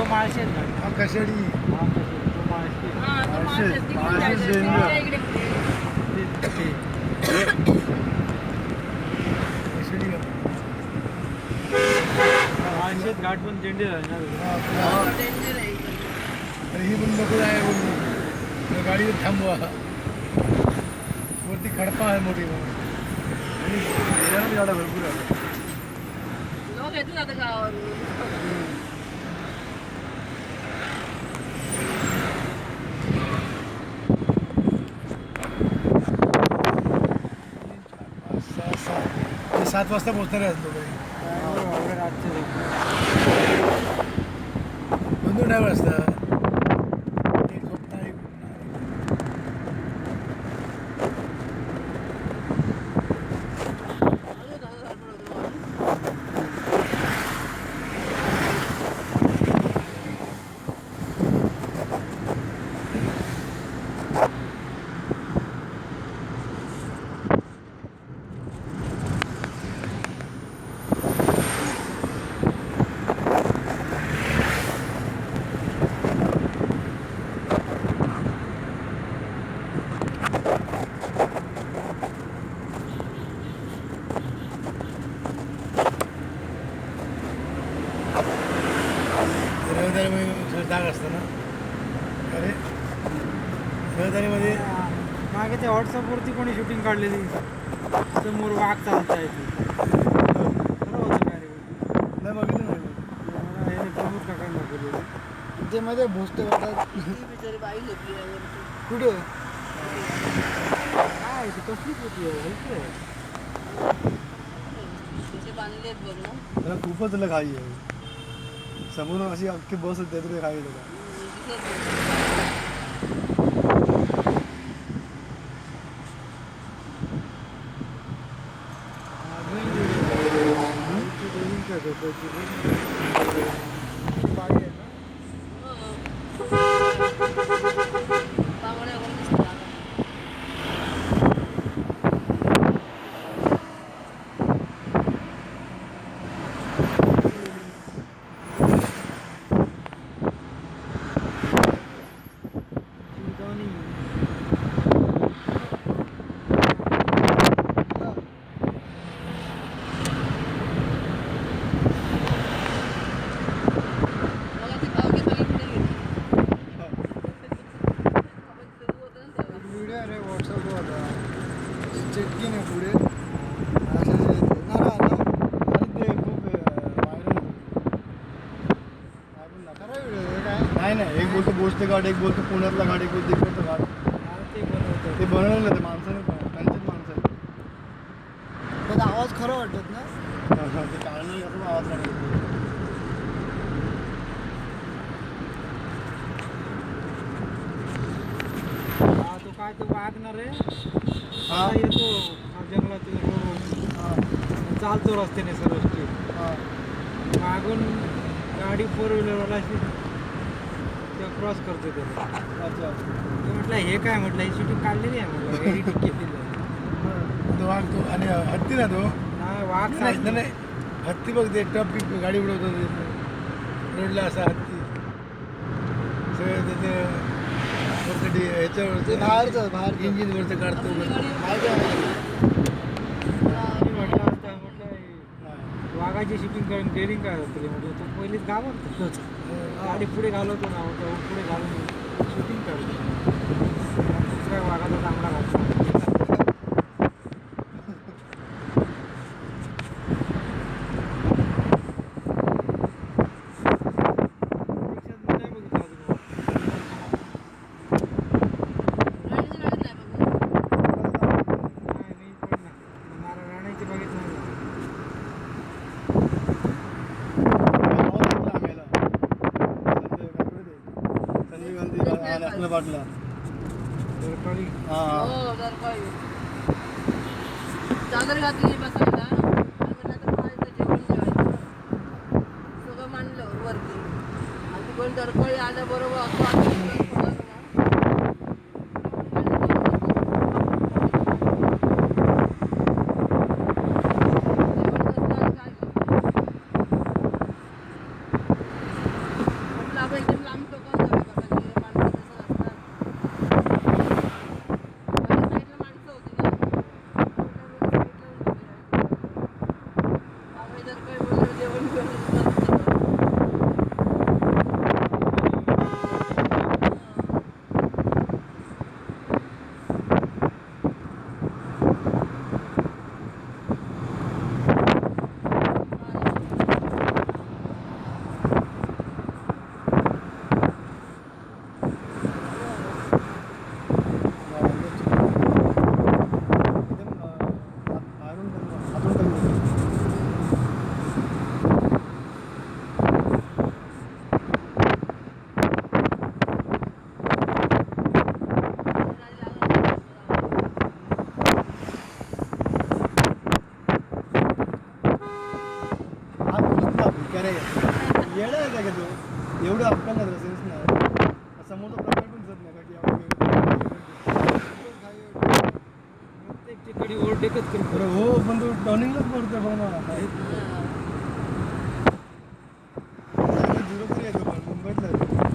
माळशेज घाट. हा कशेडी. हा कशेडी तो माळशेज. माळशेज घाट पण डेंजर आहे ना. ही पण नको आहे बोलली गाडी थांबवा. वरती खडपा आहे मोठी आणि गाड्या भरपूर आहे. लोक येतात आता गावावरून. 7 वाजता पोहोचणार आहेत लोक. दोन ड्रायव्हर असतात. डाग असतं ना. अरे रहदारीमध्ये मागे त्या व्हॉट्सअपवरती कोणी शूटिंग काढलेली समोर वाघ चालता येते. खरं होतं काय रे? नाही बघितलं नाही. याने प्रमोद काकांना बोलले ते मध्ये भोसत करतात. बिचारी बाई झोपली आहे वरती. कुठं काय ती कसली होती तिचे बांधलेत बघ ना. त्याला खूपच तुला घाई आहे. समोर अशी अख्खी बस होते तुला घाई तुला. चेकिंग आहे पुढे नाही एक बोलतो बोसते घाट, एक बोलतो पुण्यातला घाट, एक बोलतो इकडचा घाट. ते बनवलं ते माणसाने त्यांचेच माणसं आहेत. पण आवाज खरं वाटत ना. ते काढलं असं आवाज काढत. तो काय तो वागणार रे. हा येतो जंगलातून चालतो रस्त्याने सर्व स्ट्रीट. मागून गाडी 4 व्हीलरवाला क्रॉस करतो त्याला. अच्छा म्हटलं हे काय म्हटलं ही शूटिंग काढलेली आहे म्हटलं एडिटिंग केलेली आहे. तो वाघ तो आणि हत्ती ना तो. वाघ नाही हत्ती बघ ते टप गाडी उडवतो रोडला असा हत्ती सगळं त्याचे ह्याच्यावरचं बाहेर इंजिनवरचं काढतो. वाघाची शूटिंग ट्रेनिंग काय होतं म्हणजे तो पहिलीच गावात गाडी पुढे घालवतो ना पुढे घालून शूटिंग करतो. दुसऱ्या वाघाचा चांगला घालतो. वाटला चादर घातली बसायला जेवण जेवायचं सगळं मांडलं वरती आणि कोण दरकळी आलं बरोबर असं करे येडा आहे का तू एवढं अक्कल नाही सेन्स नाही समोरचा प्रकार पण दिसत नाही का की आपण प्रत्येक ठिकाणी ओव्हरटेकच करतो. अरे हो पण तू टर्निंगलाच पडतोय बघ ना झिरो तरी येतो पण मुंबईतला येतो.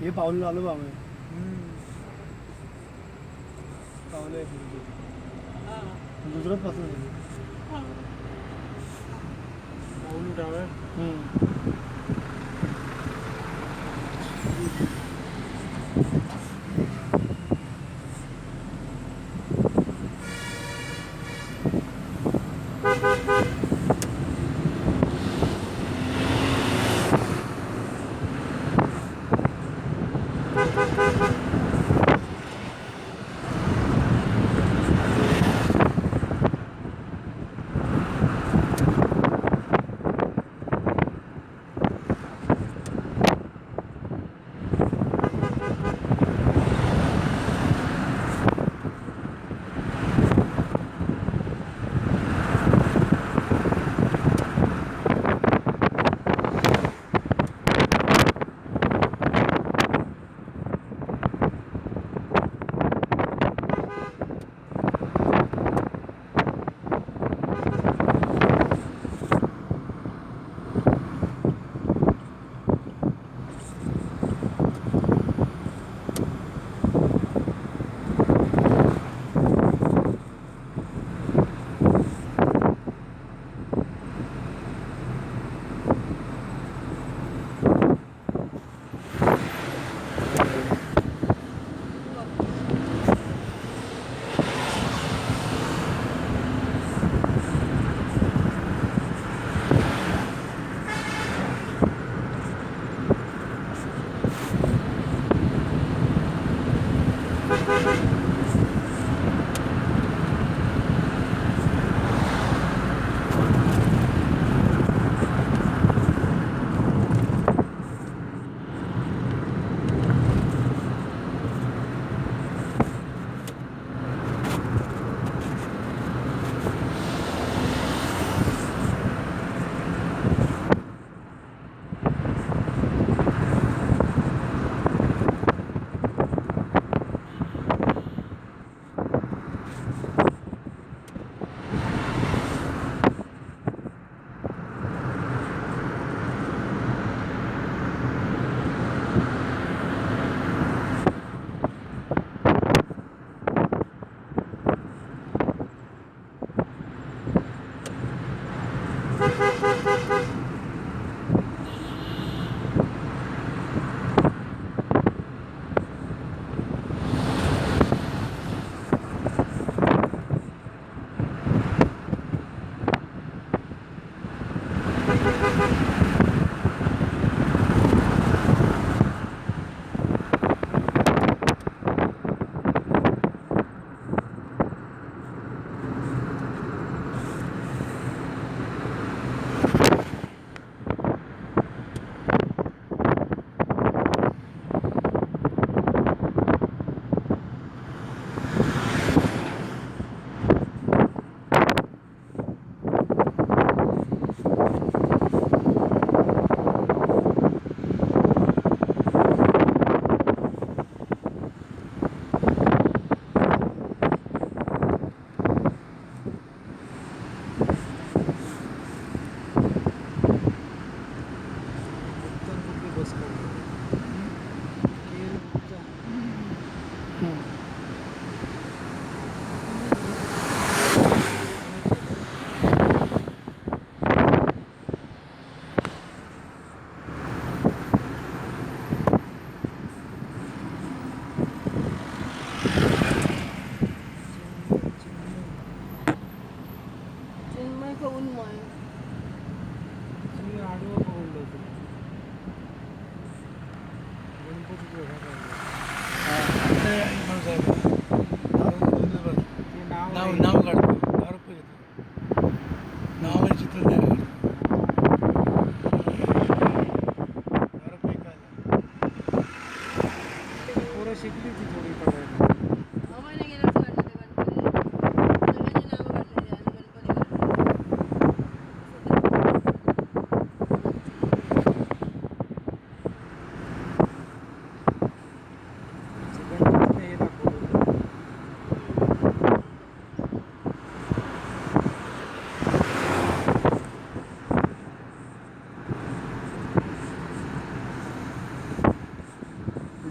हे पाऊल आलो बा आम्ही हम्म. पावलं आहे गुजरात पासून पाऊल उठावे.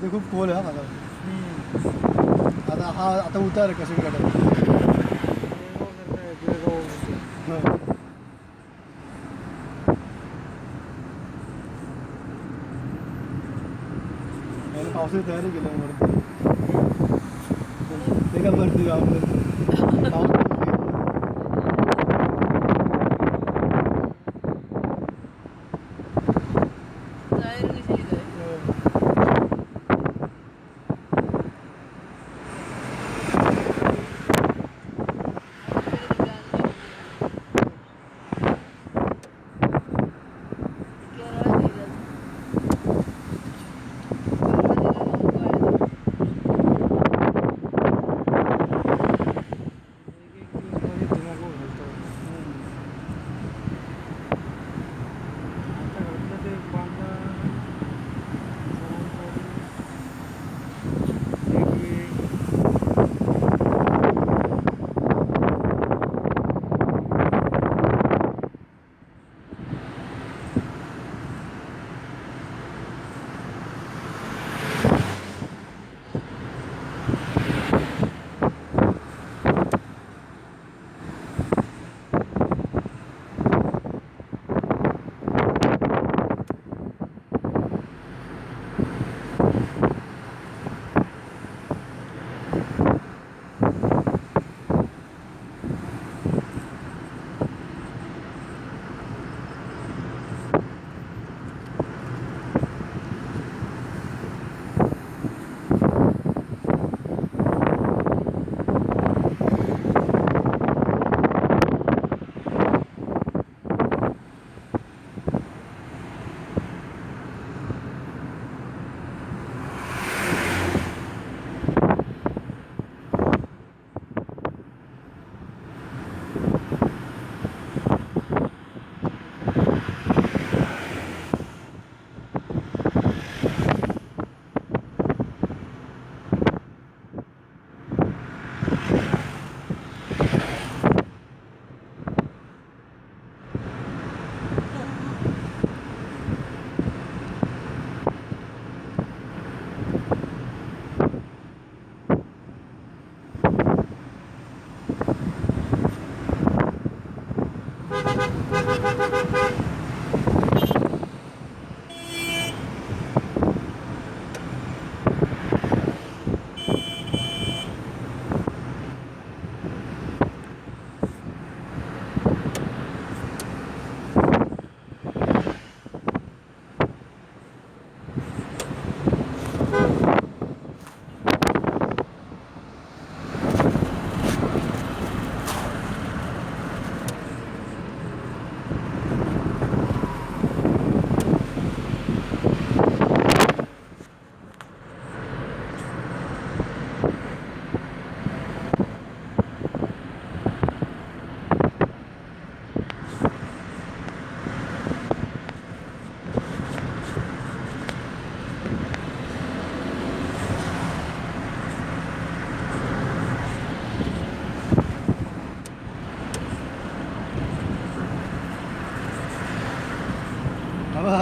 इथे खूप खोल आहे हा माझा. हम्म. आता उतार आहे कशेडी घाटात. बेळगावसारखं आहे, बेळगाव. याने पावसाची तयारी केली आहे वरती. ते का वरती जाऊन पाऊस जाहीर निघाली काय एक एक दिवस मध्ये धुमाकूळ घालतो. आता घातलं ते बांधा सरांचं एक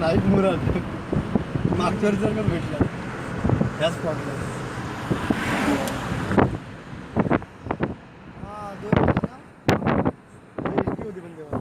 नाईक मुराद मागच्या वर्षी जर का भेटला ह्याच स्पॉटला. हा 2 होते ना, एसटी होती पण तेव्हा.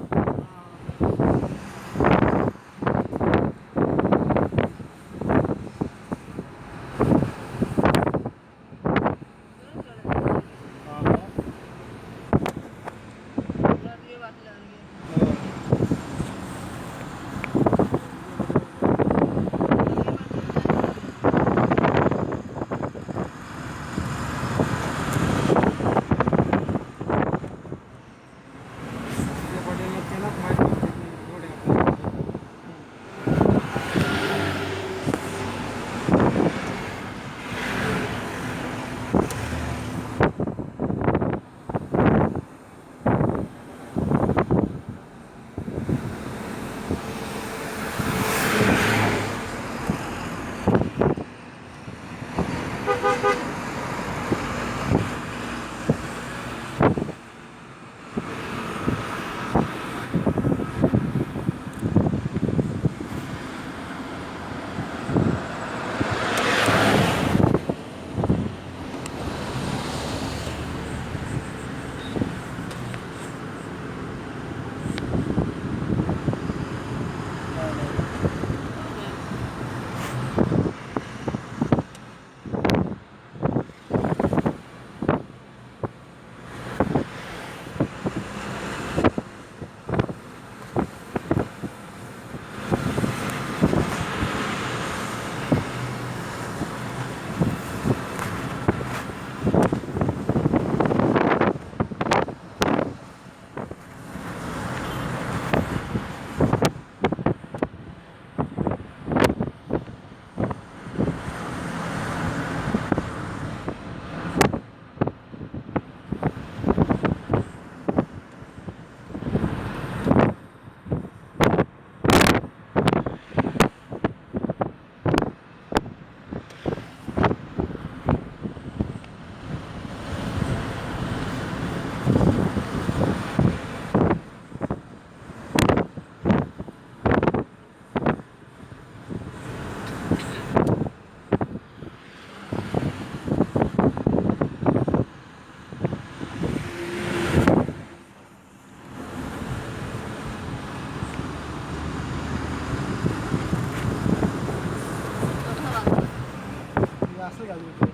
असं घालू